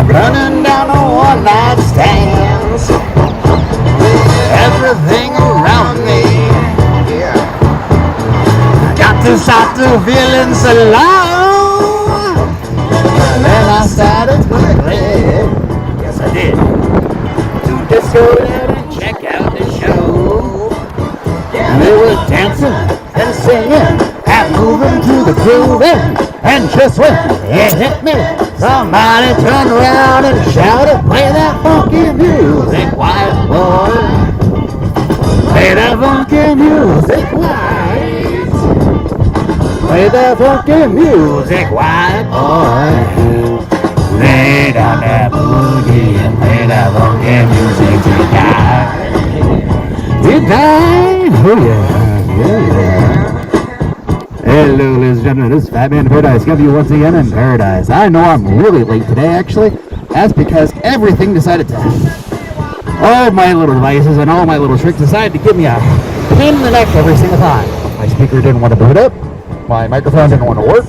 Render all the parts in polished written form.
running down on one-night stands. Everything around me got to start to feeling so low. Then I started to play, yes I did, to just go there and check out the show. And they were dancing and singing and moving to the groove, and just when it hit me, somebody turned around and shouted, play that funky music, white boy. Play that funky music, white. Play that funky music, white boy. Lay down that boogie and play that funky music tonight. Good night. Oh yeah, yeah. Hello, ladies and gentlemen, this is Fatman InParadise, coming to you once again in Paradise. I know I'm really late today, actually. That's because everything decided to... all my little devices and all my little tricks decided to give me a pain in the neck every single time. My speaker didn't want to boot up. My microphone didn't want to work.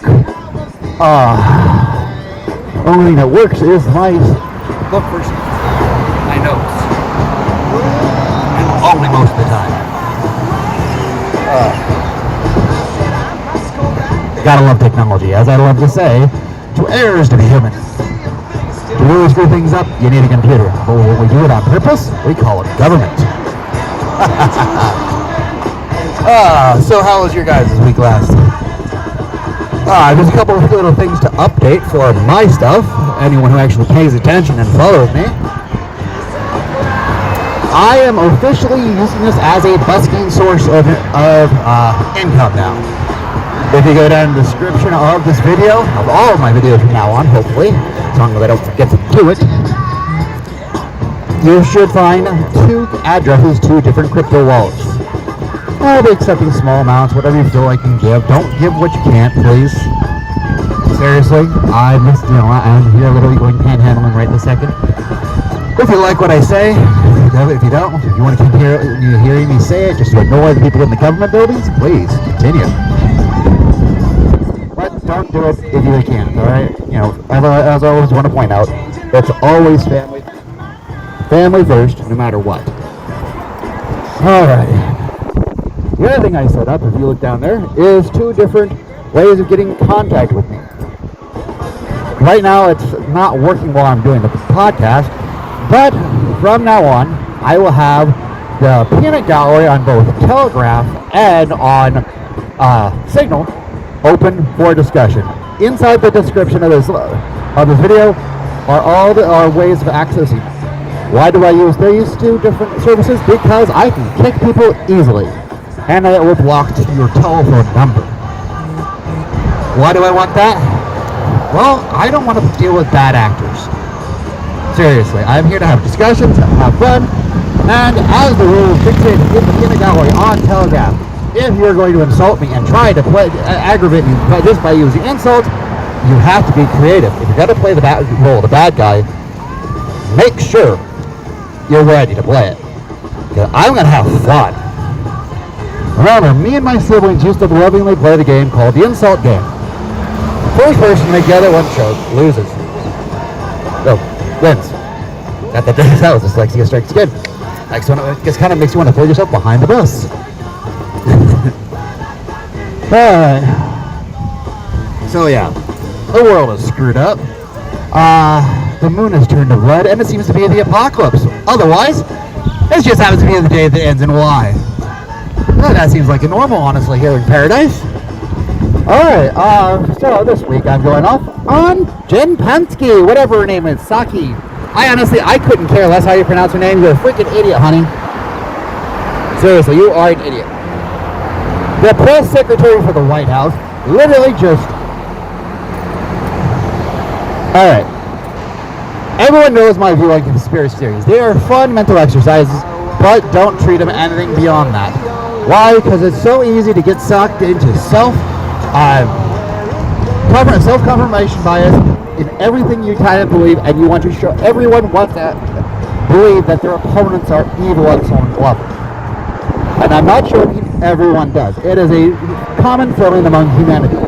Only thing that works is my book version. My notes. And only most of the time. Gotta love technology. As I love to say, to err is to be human. To really screw things up, you need a computer. But when we do it on purpose, we call it government. So how was your guys' week last? There's a couple of little things to update for my stuff. Anyone who actually pays attention and follows me. I am officially using this as a busking source of income now. If you go down in the description of this video, of all of my videos from now on, hopefully, as long as I don't forget to do it, you should find 2 addresses to different crypto wallets. I'll be accepting small amounts, whatever you feel like you can give. Don't give what you can't, please. Seriously, I'm here literally going panhandling right this second. If you like what I say, if you don't, if you want to keep hearing me say it, just to annoy the people in the government buildings, please continue. But don't do it if you can't, alright? You know, as I always want to point out, it's always family. Family first, no matter what. Alright. The other thing I set up, if you look down there, is 2 different ways of getting in contact with me. Right now, it's not working while I'm doing the podcast, but from now on, I will have the peanut gallery on both Telegraph and on Signal open for discussion. Inside the description of this video are all our ways of accessing. Why do I use these 2 different services? Because I can kick people easily, and it will block your telephone number. Why do I want that? Well, I don't want to deal with bad actors. Seriously, I'm here to have discussions, have fun, and as the rules dictate in the peanut gallery on Telegram, if you're going to insult me and try to aggravate me just by using insults, you have to be creative. If you're going to play the role of the bad guy, make sure you're ready to play it. I'm going to have fun. Remember, me and my siblings used to lovingly play the game called the insult game. First person to make the other one choke loses. So, wins. That was dyslexia strikes again. Next one, it just kind of makes you want to throw yourself behind the bus. Alright. So yeah, the world is screwed up. The moon has turned to blood, and it seems to be the apocalypse. Otherwise, it just happens to be the day that ends in Y. Well, that seems like a normal, honestly, here in Paradise. Alright, so this week I'm going off on Jen Psaki, whatever her name is, Psaki. I couldn't care less how you pronounce her name. You're a freaking idiot, honey. Seriously, you are an idiot. The press secretary for the White House literally just... Alright. Everyone knows my view on conspiracy theories. They are fun mental exercises, but don't treat them anything beyond that. Why? Because it's so easy to get sucked into self-confirmation bias in everything you kind of believe, and you want to show everyone believe that their opponents are evil at some level. And I'm not sure everyone does. It is a common feeling among humanity.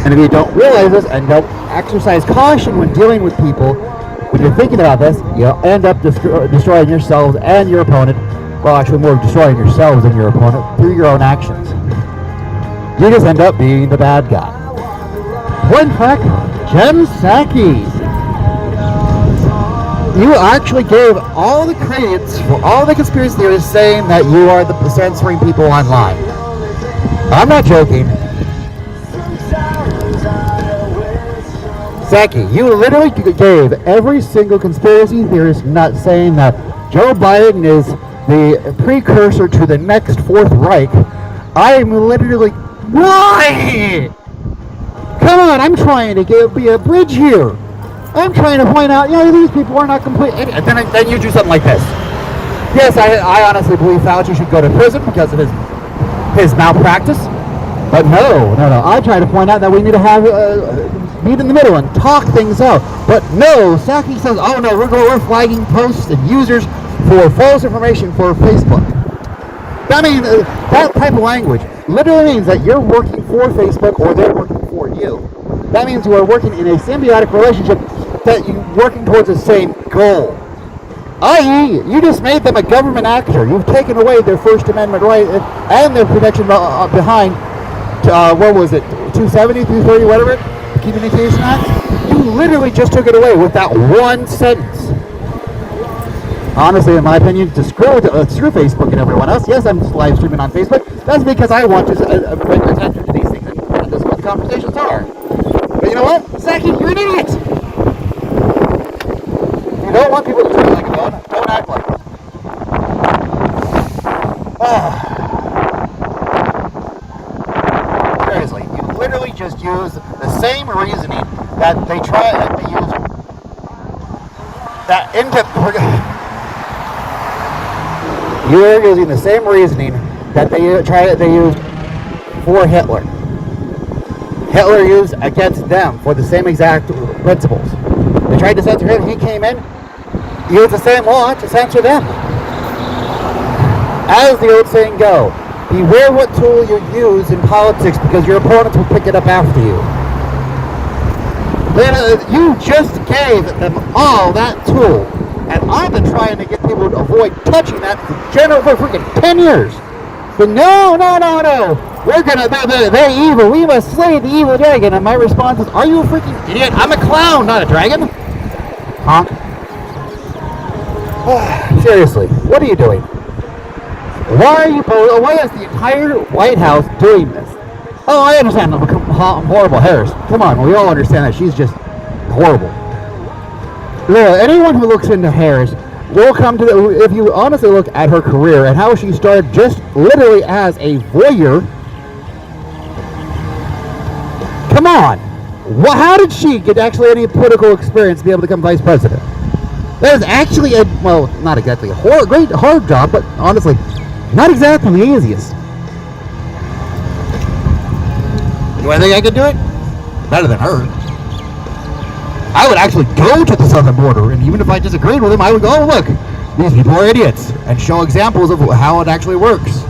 And if you don't realize this and don't exercise caution when dealing with people. When you're thinking about this, you'll end up destroying yourselves and your opponent. Well, actually more destroying yourselves and your opponent through your own actions. You just end up being the bad guy. One fact, Jen Psaki. You actually gave all the credence for all the conspiracy theorists saying that you are the censoring people online. I'm not joking. Psaki, you literally gave every single conspiracy theorist nut saying that Joe Biden is the precursor to the next Fourth Reich. I am literally, why? Come on, I'm trying to be a bridge here. I'm trying to point out, these people are not complete. And then you do something like this. Yes, I honestly believe Fauci should go to prison because of his malpractice. But no. I try to point out that we need to have meet in the middle and talk things out. But no, Psaki says, oh no, we're flagging posts and users for false information for Facebook. I mean, that type of language literally means that you're working for Facebook or they're working for you. That means you are working in a symbiotic relationship that you're working towards the same goal. I.e., you just made them a government actor. You've taken away their First Amendment right and their protection behind, what was it, 270, 230, whatever, Communication Act? You literally just took it away with that one sentence. Honestly, in my opinion, to screw Facebook and everyone else. Yes, I'm live streaming on Facebook. That's because I want to bring attention to these things, and this is what conversations are. But you know what? Psaki, you're an idiot! You don't want people to treat like a villain. Don't act like it. Seriously, you literally just use the same reasoning that they try and they use that you're using the same reasoning that they used for Hitler. Hitler used against them for the same exact principles. They tried to censor him. He came in, used the same law to censor them. As the old saying go, beware what tool you use in politics because your opponents will pick it up after you. You just gave them all that tool. And I've been trying to get people to avoid touching that for freaking 10 years. But no. They're evil. We must slay the evil dragon. And my response is, are you a freaking idiot? I'm a clown, not a dragon. Honk. Seriously, what are you doing? Why is the entire White House doing this? Oh, I understand the horrible Harris. Come on, we all understand that she's just horrible. Anyone who looks into Harris will come to if you honestly look at her career and how she started just literally as a voyeur. Come on. How did she get actually any political experience to be able to become vice president? That is actually not exactly a hard job, but honestly, not exactly the easiest. Do I think I could do it? Better than her. I would actually go to the southern border, and even if I disagreed with them, I would go, oh, look, these people are idiots, and show examples of how it actually works.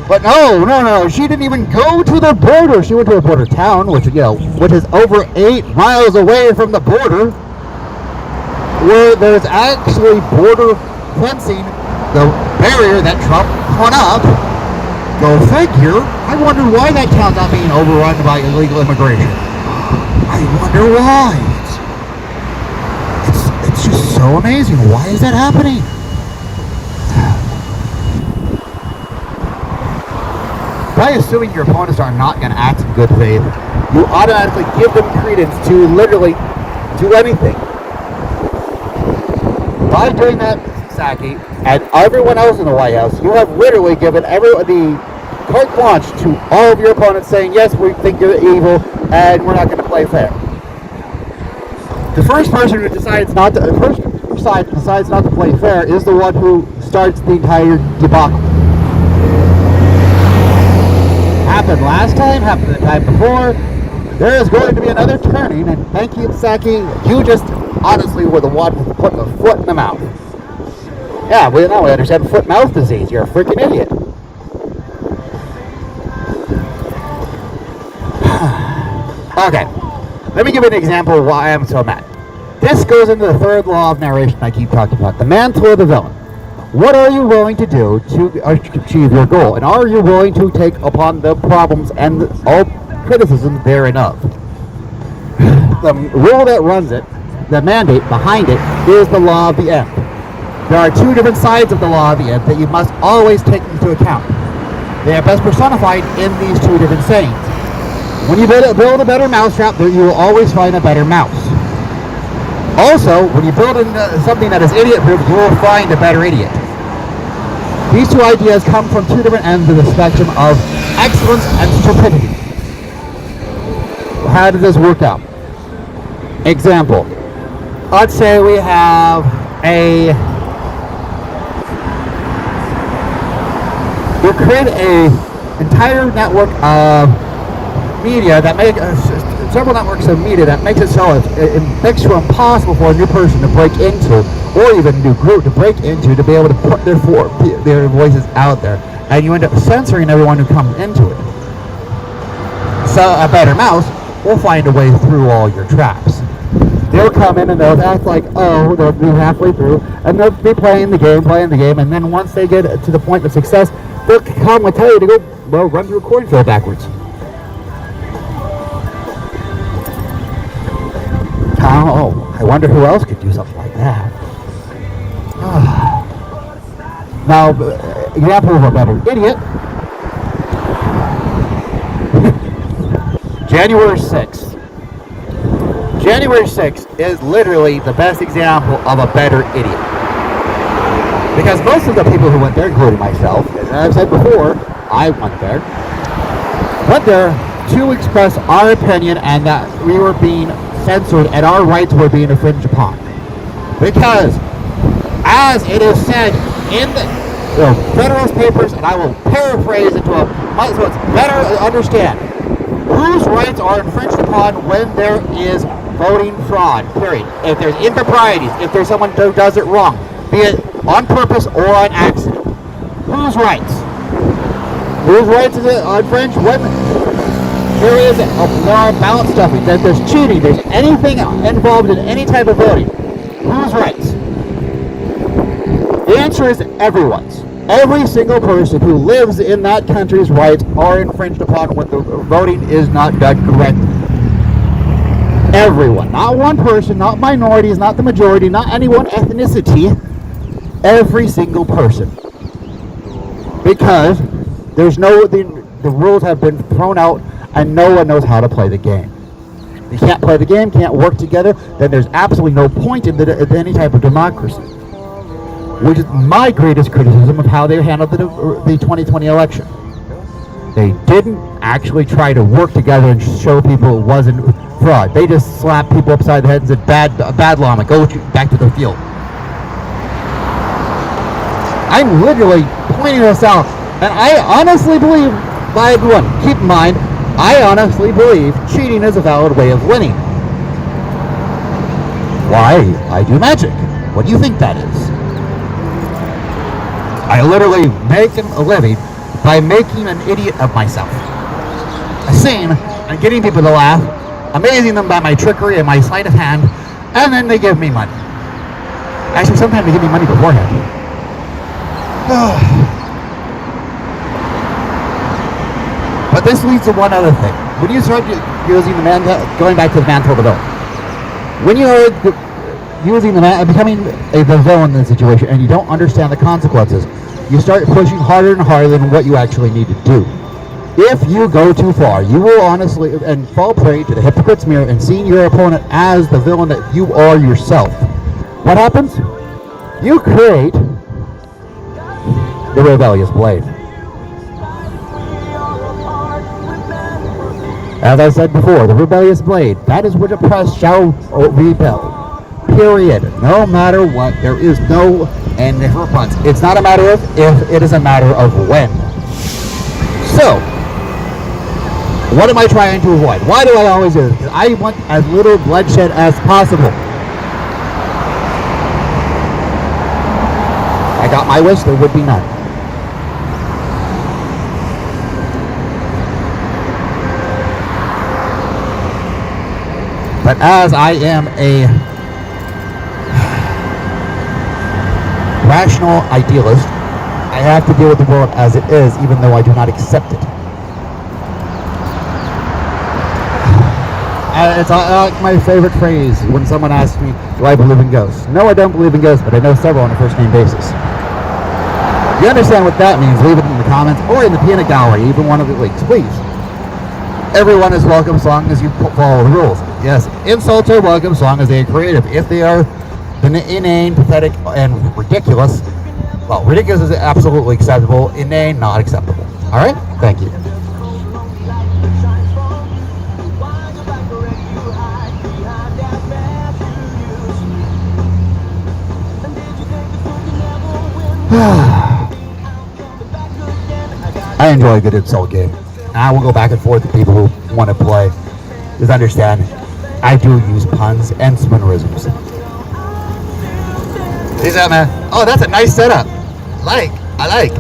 But no, she didn't even go to the border. She went to a border town, which is over 8 miles away from the border, where there's actually border fencing, the barrier that Trump put up. Go figure. I wonder why that town's not being overrun by illegal immigration. I wonder why. It's just so amazing. Why is that happening? By assuming your opponents are not going to act in good faith, you automatically give them credence to literally do anything. By doing that, Psaki, and everyone else in the White House, you have literally given the carte blanche to all of your opponents saying, yes, we think you're evil, and we're not going to play fair. The first person who decides not to play fair is the one who starts the entire debacle. Happened last time, happened the time before. There is going to be another turning, and thank you, Psaki. You just honestly were the one who put the foot in the mouth. Yeah, we understand foot-mouth disease. You're a freaking idiot. Okay. Let me give you an example of why I'm so mad. This goes into the third law of narration I keep talking about, the mantle of the villain. What are you willing to do to achieve your goal? And are you willing to take upon the problems and all criticism therein of? The rule that runs it, the mandate behind it, is the law of the end. There are two different sides of the law of the end that you must always take into account. They are best personified in these two different sayings. When you build a better mousetrap, you will always find a better mouse. Also, when you build something that is idiot-proof, you will find a better idiot. These two ideas come from two different ends of the spectrum of excellence and stupidity. How does this work out? Example. Let's say we have we create an entire network of media that make several networks of media that makes it so it makes it impossible for a new person to break into, or even a new group to break into, to be able to put their voices out there, and you end up censoring everyone who comes into it. So a better mouse will find a way through all your traps. They'll come in and they'll act like, oh, they'll be halfway through, and they'll be playing the game, and then once they get to the point of success, they'll come and tell you to go, well, run through a cornfield backwards. Oh, I wonder who else could do something like that. Now, example of a better idiot. January 6th. January 6th is literally the best example of a better idiot. Because most of the people who went there, including myself, as I've said before, I went there to express our opinion and that we were being censored and our rights were being infringed upon. Because, as it is said in the Federalist Papers, and I will paraphrase it so it's better to understand, whose rights are infringed upon when there is voting fraud, period. If there's improprieties, if there's someone who does it wrong, be it on purpose or on accident. Whose rights? Whose rights is it infringed? When there is ballot stuffing, that there's cheating, there's anything involved in any type of voting. Whose rights? The answer is everyone's. Every single person who lives in that country's rights are infringed upon when the voting is not done correctly. Everyone. Not one person, not minorities, not the majority, not any one ethnicity. Every single person. Because the rules have been thrown out and no one knows how to play the game. If you can't play the game, can't work together, then there's absolutely no point in any type of democracy. Which is my greatest criticism of how they handled the 2020 election. They didn't actually try to work together and show people it wasn't fraud. They just slapped people upside the head and said, bad llama, go back to the field. I'm literally pointing this out, and I honestly believe, by everyone, keep in mind, I honestly believe cheating is a valid way of winning. Why? I do magic. What do you think that is? I literally make a living by making an idiot of myself. A scene and getting people to laugh, amazing them by my trickery and my sleight of hand, and then they give me money. Actually, sometimes they give me money beforehand. But this leads to one other thing. When you start using going back to the mantle of the villain, when you are becoming the villain in the situation and you don't understand the consequences, you start pushing harder and harder than what you actually need to do. If you go too far, you will honestly and fall prey to the hypocrite's mirror and seeing your opponent as the villain that you are yourself. What happens? You create the rebellious blade. As I said before, the rebellious blade, that is which oppressed shall rebel. Period. No matter what, there is no and never buts. It's not a matter of if, it is a matter of when. So, what am I trying to avoid? Why do I always do this? Because I want as little bloodshed as possible. I got my wish, there would be none. But as I am a rational idealist, I have to deal with the world as it is, even though I do not accept it. It's like my favorite phrase when someone asks me, do I believe in ghosts? No, I don't believe in ghosts, but I know several on a first-name basis. If you understand what that means, leave it in the comments or in the peanut gallery, even one of the links, please. Everyone is welcome as long as you follow the rules. Yes, insults are welcome as long as they are creative. If they are inane, pathetic, and ridiculous, well, ridiculous is absolutely acceptable. Inane, not acceptable. All right? Thank you. I enjoy a good insult game. I will go back and forth with people who want to play. Just understand, I do use puns and spoonerisms. See that, man? Oh, that's a nice setup. I like.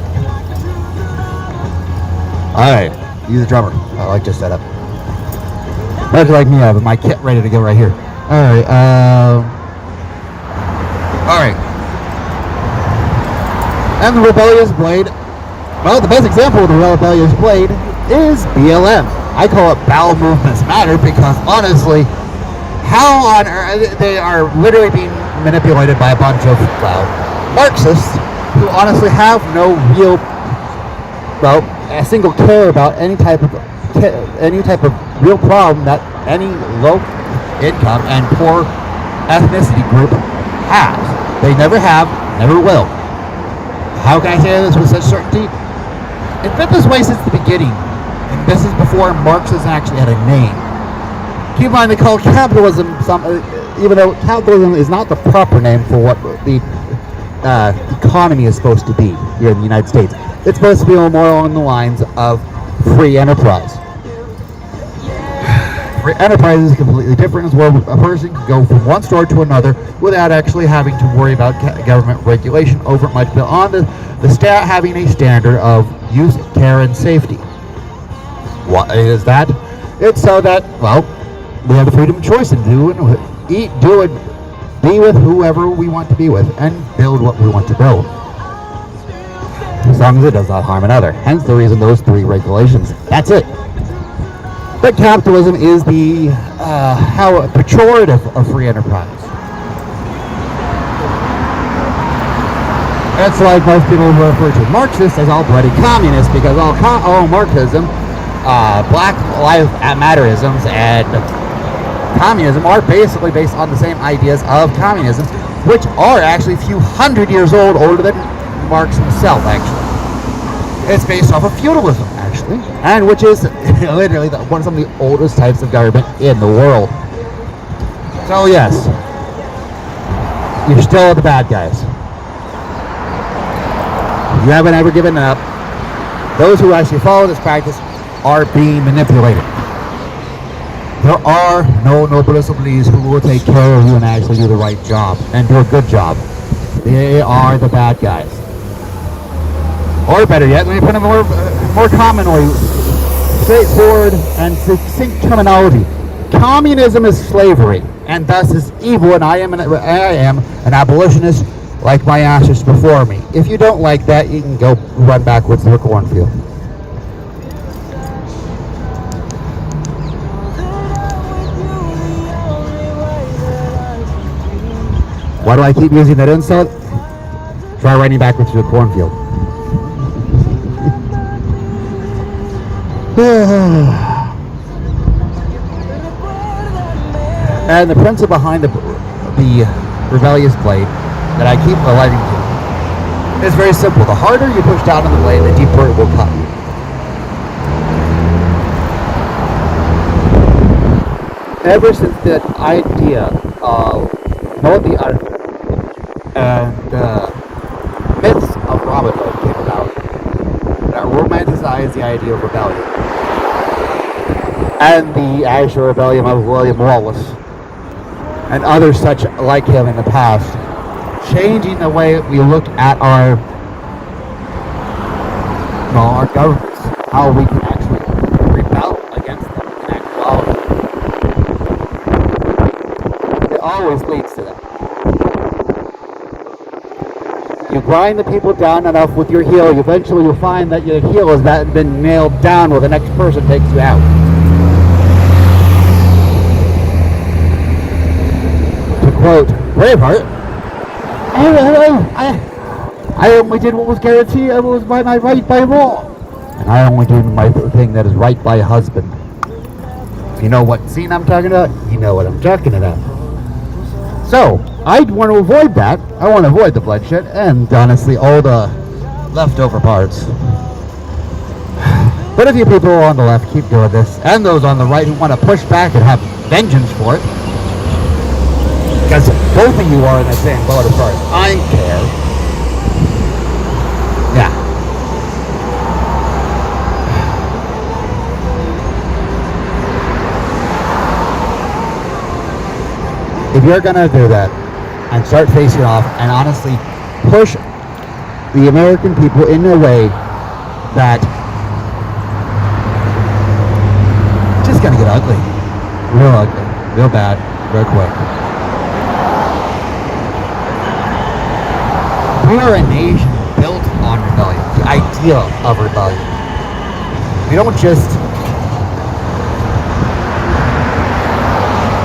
Alright, use the drummer. I like this setup. Much like me, I have my kit ready to go right here. Alright, and the rebellious blade. Well, the best example of the rebellious blade is BLM. I call it bowel movements matter because honestly, how on earth they are literally being manipulated by a bunch of Marxists who honestly have no real, a single care about any type of real problem that any low income and poor ethnicity group has. They never have, never will. How can I say this with such certainty? It's been this way since the beginning, and this is before Marxism actually had a name. Keep in mind they call capitalism even though capitalism is not the proper name for what the economy is supposed to be here in the United States. It's supposed to be more along the lines of free enterprise. Free enterprise is completely different. It's where a person can go from one store to another without actually having to worry about government regulation over it much beyond having a standard of use, care, and safety. What is that? It's so that, we have the freedom of choice and eat, do it, be with whoever we want to be with, and build what we want to build. As long as it does not harm another. Hence the reason those 3 regulations. That's it. But capitalism is the pejorative of free enterprise. It's like most people refer to Marxists as all bloody communists because all Marxism, Black Lives Matterisms, and communism are basically based on the same ideas of communism, which are actually a few hundred years old, older than Marx himself, actually. It's based off of feudalism, actually, and which is literally some of the oldest types of government in the world. So yes, you're still the bad guys. You haven't ever given up. Those who actually follow this practice are being manipulated. There are no noblesse oblige who will take care of you and actually do the right job and do a good job. They are the bad guys. Or better yet, let me put a more commonly straightforward and succinct terminology. Communism is slavery, and thus is evil, and I am an abolitionist like my ancestors before me. If you don't like that, you can go run backwards to the cornfield. Why do I keep using that insult? Try running backwards to the cornfield. And the principle behind the rebellious blade that I keep alluding to is very simple. The harder you push down on the blade, the deeper it will cut you. Ever since that idea of myths of Robin Hood came about, that romanticized the idea of rebellion, and the actual rebellion of William Wallace and others such like him in the past, changing the way we look at our governments, how we can actually rebel against them in actuality. leads to that. You grind the people down enough with your heel, eventually you'll find that your heel has been nailed down where the next person takes you out. To quote Braveheart, I only did what was guaranteed, what was by my right by law. And I only do my thing that is right by husband. If you know what scene I'm talking about, you know what I'm talking about. So, I want to avoid that. I want to avoid the bloodshed and, honestly, all the leftover parts. But if you people on the left keep doing this, and those on the right who want to push back and have vengeance for it, because both of you are in the same boat as far as I care. Yeah. If you're gonna do that and start facing off and honestly push the American people in a way that just gonna get ugly, real bad, real quick. We are a nation built on rebellion, the idea of rebellion. We don't just,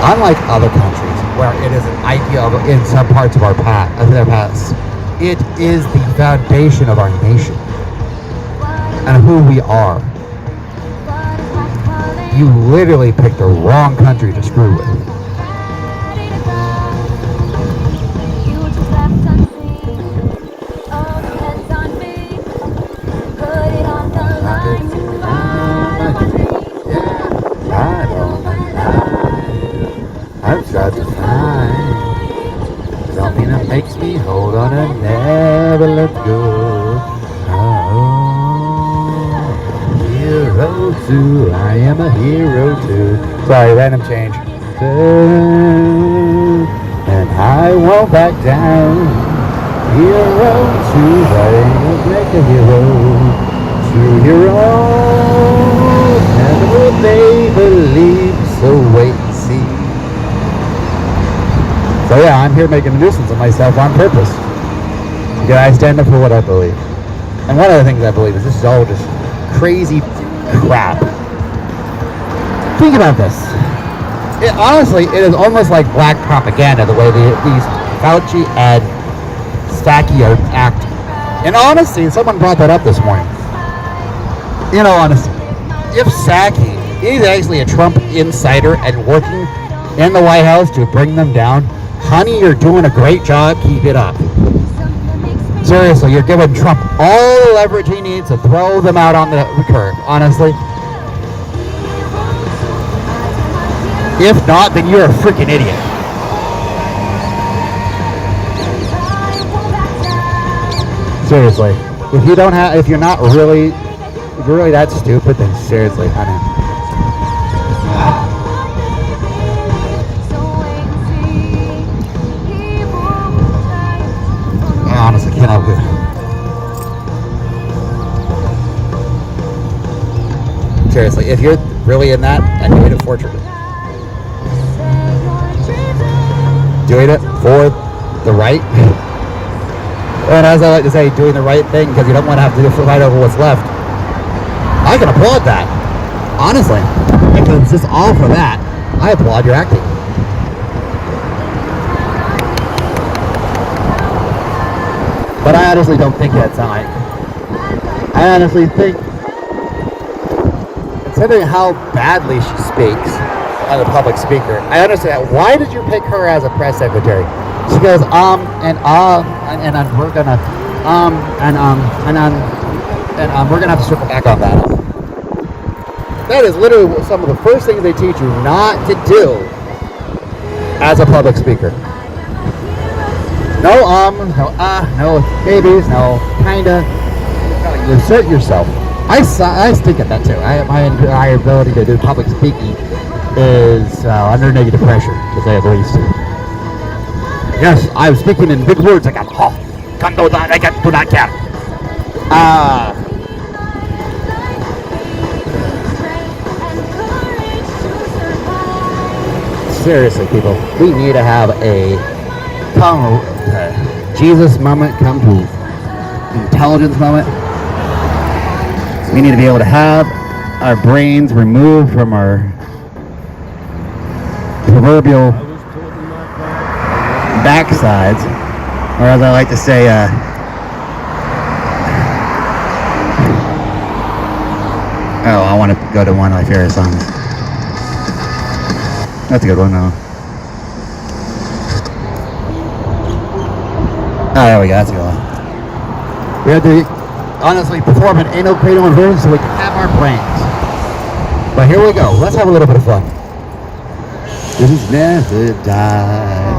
unlike other countries, where it is an idea of, in some parts of their past, it is the foundation of our nation and who we are. You literally picked the wrong country to screw with. I've tried to find something that makes me hold on and never let go. Oh, hero too, I am a hero too. Sorry, random change. And I won't back down. Hero too, I will make a hero. True hero, never will they believe, so wait and see. So yeah, I'm here making a nuisance of myself on purpose. Because I stand up for what I believe. And one of the things I believe is this is all just crazy crap. Think about this. Honestly, it is almost like black propaganda, the way these Fauci and Psaki are acting. And honestly, someone brought that up this morning. You know, honestly, if Psaki is actually a Trump insider and working in the White House to bring them down, honey, you're doing a great job. Keep it up. Seriously, you're giving Trump all the leverage he needs to throw them out on the curb, honestly. If not, then you're a freaking idiot. Seriously. If you're not really, if you're really that stupid, then seriously, honey. I honestly can't help it. Seriously, if you're really in that and doing it for the right, and as I like to say, doing the right thing because you don't want to have to fight over what's left, I can applaud that. Honestly, if it's just all for that, I applaud your acting. But I honestly don't think that's right. I honestly think, considering how badly she speaks as a public speaker, I understand. Why did you pick her as a press secretary? She goes, we're gonna, we're gonna have to circle back on that. That is literally some of the first things they teach you not to do as a public speaker. No, no babies, no, kinda. You assert yourself. I stink at that too. My entire ability to do public speaking is under negative pressure, to say the least. Yes, I'm speaking in big words like I can't do that, I do not care. seriously, people, we need to have a Jesus moment, come to intelligence moment. We need to be able to have our brains removed from our proverbial backsides, or as I like to say, I want to go to one of my favorite songs. That's a good one, though. Oh, there we go, that's a good one. We have to honestly perform an anal cradle inversion so we can have our brains. But here we go, let's have a little bit of fun. This is never die.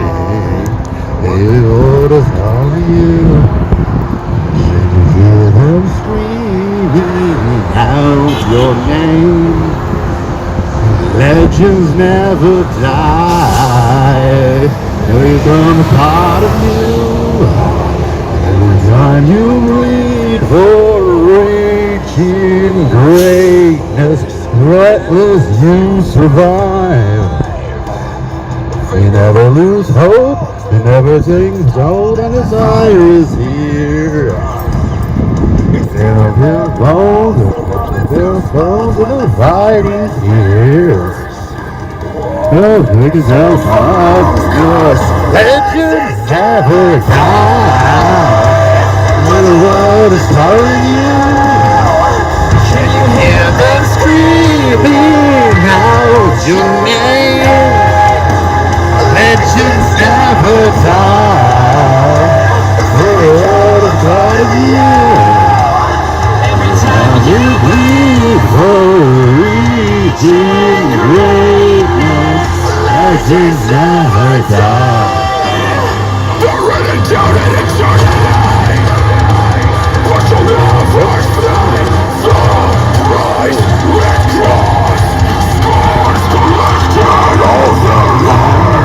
They orders on you. Should you hear them screaming out your name? Legends never die. They become a part of you. Every time you bleed for reaching greatness, reckless you survive. You never lose hope, you never take hold, and desire is here. Feel your bones, feel bones, and the fight is here. Oh, pick yourself up, because legends never die. When the world is calling you, can you hear them screaming out your name? Legends never die. The world is calling you. Every time you bleed for reaching greatness, legends never die. Hereditary exhaustion. Push a love first flame. Sunrise with cross. Scars collected over life.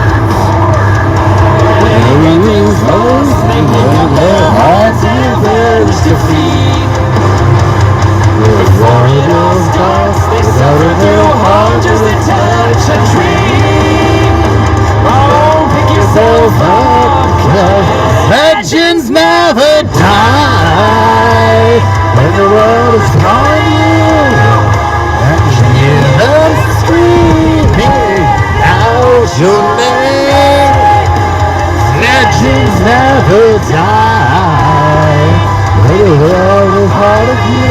Everything's lost, they make up their hearts and there's defeat. With royal stars, they sell in their heart just to touch a dream. Oh, pick yourself up, cause legends never die. When the world is calling you, and you hear them screaming out your name. Legends never die. When the world is part of you.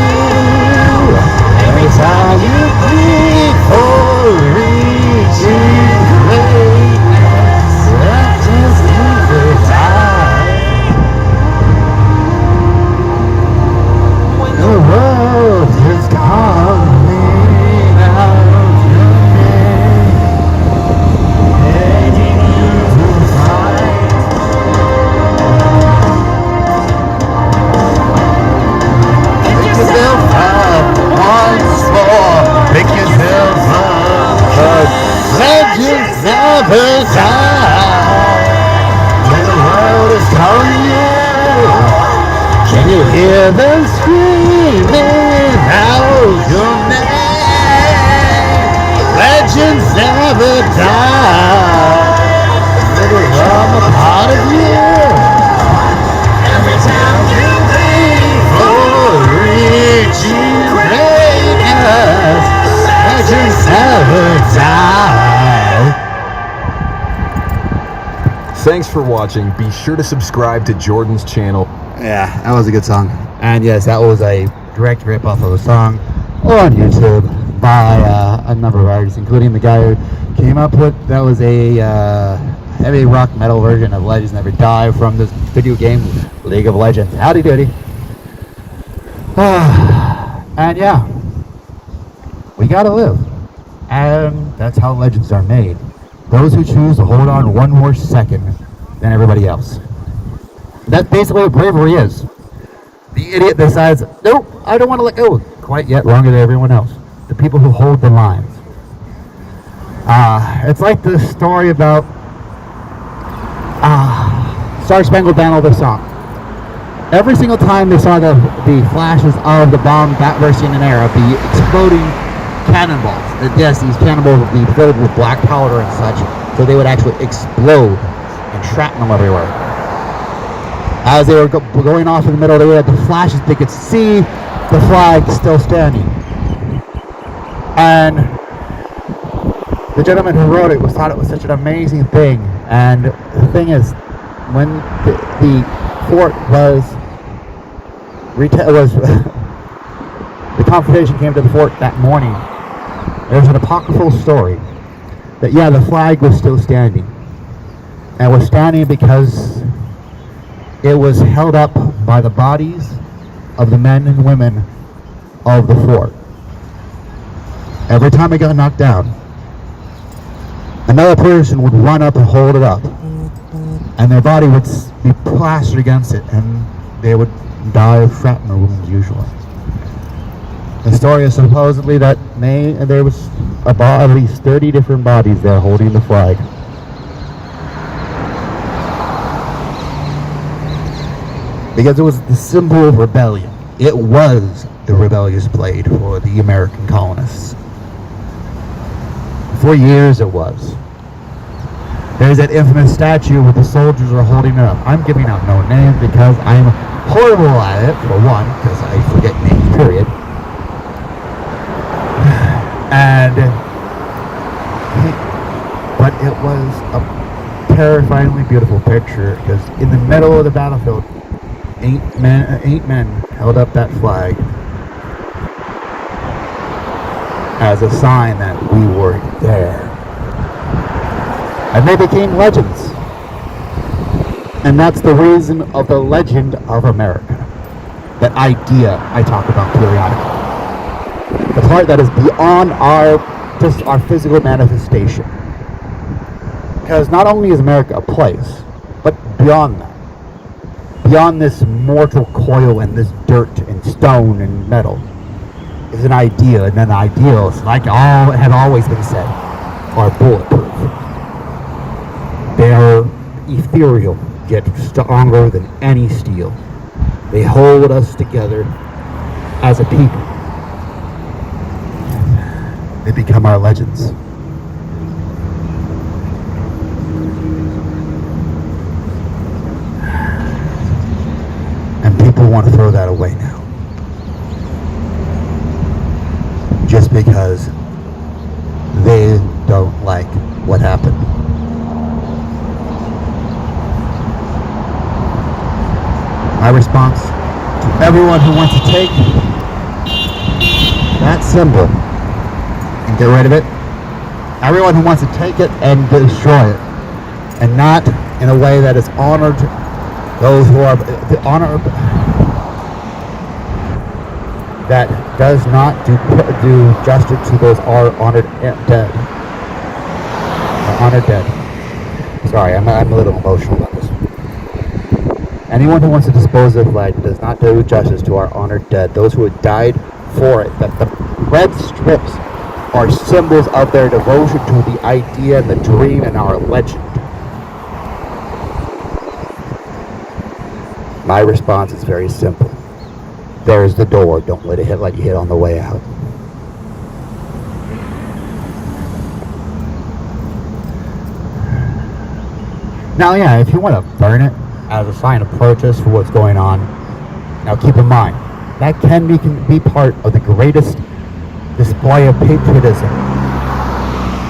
Every time you bleed for reaching greatness, legends never die. When the world is calling out your name, begging you to fight. Pick yourself up once more. Pick yourself up, cause legends never die. When the world is calling you, can you hear them screaming out your name? Legends never die. They become a part of you. Every time you leave for reaching greatness, legends never die. Thanks for watching. Be sure to subscribe to Jordan's channel. Yeah, that was a good song. And yes, that was a direct rip off of a song on YouTube by a number of artists, including the guy who came up with, that was a heavy rock metal version of Legends Never Die from this video game, League of Legends. Howdy doody. And yeah, we gotta live. And that's how legends are made. Those who choose to hold on one more second than everybody else. That's basically what bravery is. The idiot decides, nope, I don't want to let go quite yet longer than everyone else. The people who hold the lines. It's like the story about Star Spangled Banner, the song. Every single time they saw the flashes of the bomb bursting in air, of the exploding cannonballs. Yes, these cannonballs would be filled with black powder and such, so they would actually explode and shrapnel everywhere. As they were going off in the middle, they had the flashes. They could see the flag still standing. And the gentleman who wrote it thought it was such an amazing thing. And the thing is, when the fort was the confrontation came to the fort that morning, there's an apocryphal story that the flag was still standing, and was standing because it was held up by the bodies of the men and women of the fort. Every time it got knocked down, another person would run up and hold it up, and their body would be plastered against it, and they would die of shrapnel wounds usually. The story is supposedly that there was about at least 30 different bodies there holding the flag. Because it was the symbol of rebellion. It was the rebellious blade for the American colonists. For years it was. There's that infamous statue where the soldiers are holding it up. I'm giving out no names because I'm horrible at it, for one, because I forget names, period. But it was a terrifyingly beautiful picture, because in the middle of the battlefield, eight men held up that flag as a sign that we were there. And they became legends. And that's the reason of the legend of America. That idea I talk about periodically. The part that is beyond our physical manifestation. Because not only is America a place, but beyond that. Beyond this mortal coil and this dirt and stone and metal is an idea, and then ideals, like all have always been said, are bulletproof. They are ethereal, yet stronger than any steel. They hold us together as a people. They become our legends. And people want to throw that away now. Just because they don't like what happened. My response to everyone who wants to take that symbol and get rid of it, everyone who wants to take it and destroy it, and not in a way that is honored those who are the honor, that does not do justice to those are honored dead. Honored dead. Sorry, I'm a little emotional about this. Anyone who wants to dispose of the flag does not do justice to our honored dead, those who have died for it. That the red strips are symbols of their devotion to the idea and the dream and our legend. My response is very simple. There's the door. Don't let you hit on the way out. Now, if you want to burn it as a sign of protest for what's going on, now keep in mind, that can be part of the greatest display of patriotism.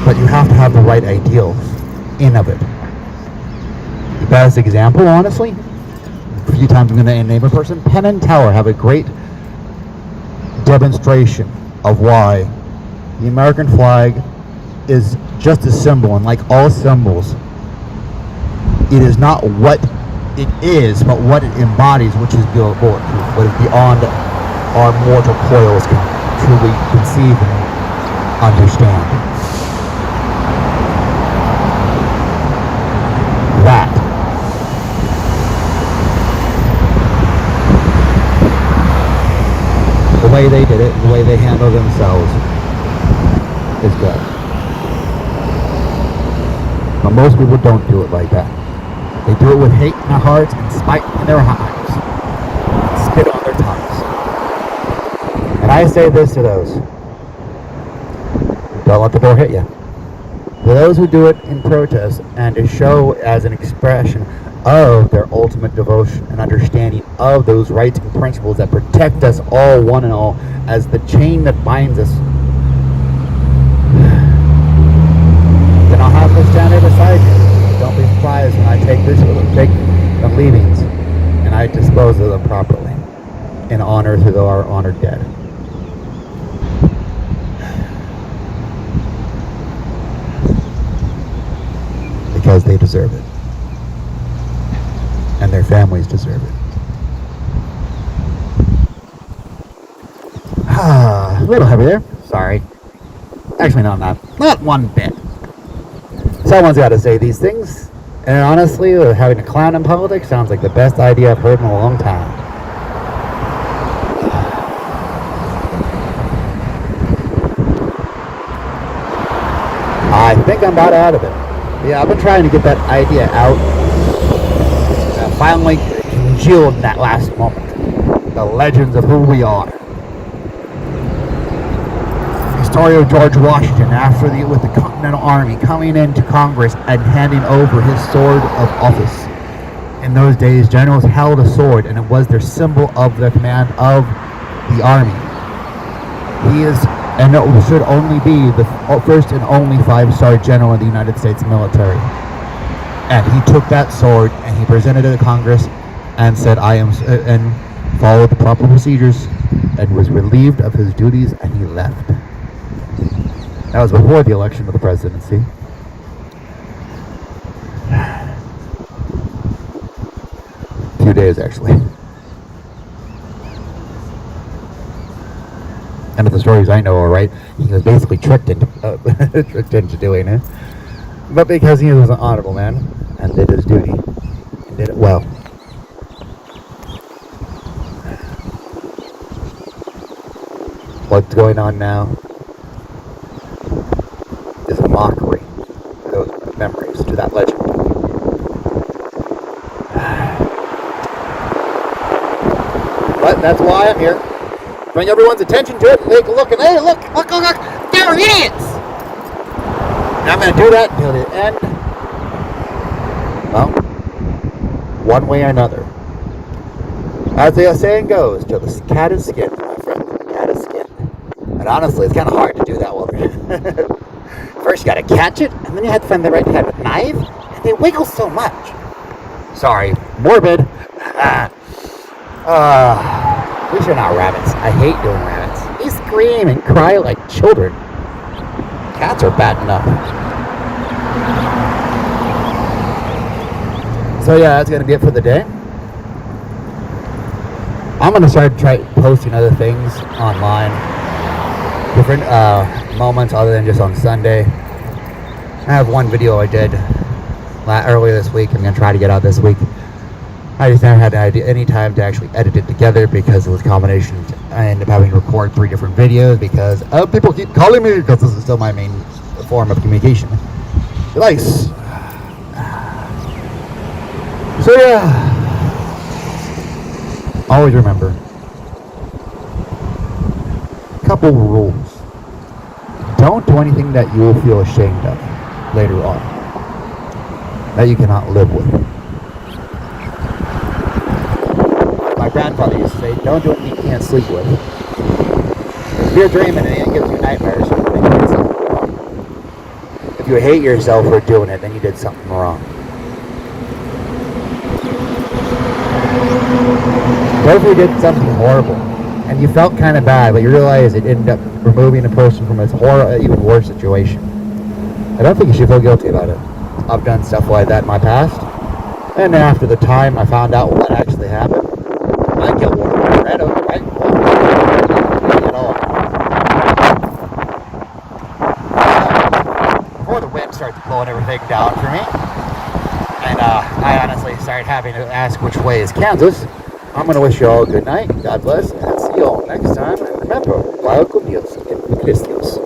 But you have to have the right ideals in of it. The best example, honestly, a few times I'm going to name a person, Penn and Teller have a great demonstration of why the American flag is just a symbol, and like all symbols, it is not what it is, but what it embodies, which is bulletproof, what is beyond our mortal coils can truly conceive and understand. That the way they did it, the way they handle themselves is good. But most people don't do it like that. They do it with hate in their hearts and spite in their eyes. And spit on their tongues. And I say this to those. Don't let the door hit you. For those who do it in protest and to show as an expression of their ultimate devotion and understanding of those rights and principles that protect us all, one and all, as the chain that binds us, then I'll have to stand there beside you. Don't be surprised when I take the leavings and I dispose of them properly in honor to our honored dead. Because they deserve it. And their families deserve it. A little heavy there. Sorry. Actually, no, not one bit. Someone's got to say these things. And honestly, having a clown in politics sounds like the best idea I've heard in a long time. I think I'm about out of it. Yeah, I've been trying to get that idea out. Finally congealed in that last moment. The legends of who we are. The story of George Washington with the Continental Army coming into Congress and handing over his sword of office. In those days, generals held a sword, and it was their symbol of the command of the army. He is, and it should only be, the first and only 5-star general in the United States military. And he took that sword and he presented it to Congress and said, I am, and followed the proper procedures and was relieved of his duties, and he left. That was before the election of the presidency. A few days, actually. And if the stories I know are right, he was basically tricked into doing it. But because he was an honorable man and did his duty and did it well. What's going on now is a mockery to those memories, to that legend. But that's why I'm here. Bring everyone's attention to it and take a look. And hey, look, they're idiots! And I'm going to do that until the end. Well, one way or another. As the saying goes, till the cat is skinned, my friend. The cat is skinned. And honestly, it's kind of hard to do that, Walter. First, you got to catch it, and then you have to find the right kind of knife, and they wiggle so much. Sorry, morbid. These are not rabbits. I hate doing rabbits. They scream and cry like children. Cats are bad enough. So yeah, that's going to be it for the day. I'm going to start posting other things online. Different moments other than just on Sunday. I have one video I did earlier this week. I'm going to try to get out this week. I just never had any time to actually edit it together because it was a combination. I ended up having to record 3 different videos because people keep calling me because this is still my main form of communication device. So yeah, always remember a couple rules. Don't do anything that you will feel ashamed of later on, that you cannot live with. My grandfather used to say, don't do anything you can't sleep with. If you're dreaming and it gives you nightmares, then you did something wrong. If you hate yourself for doing it, then you did something wrong. What if you did something horrible and you felt kind of bad, but you realized it ended up removing a person from a even worse situation? I don't think you should feel guilty about it. I've done stuff like that in my past, and then after the time I found out what actually happened, my guilt was red over right at all. Before the wind started blowing everything down for me, and I honestly started having to ask which way is Kansas. I'm going to wish you all a good night, God bless, and see you all next time. And remember, vaya con Dios, en Cristios.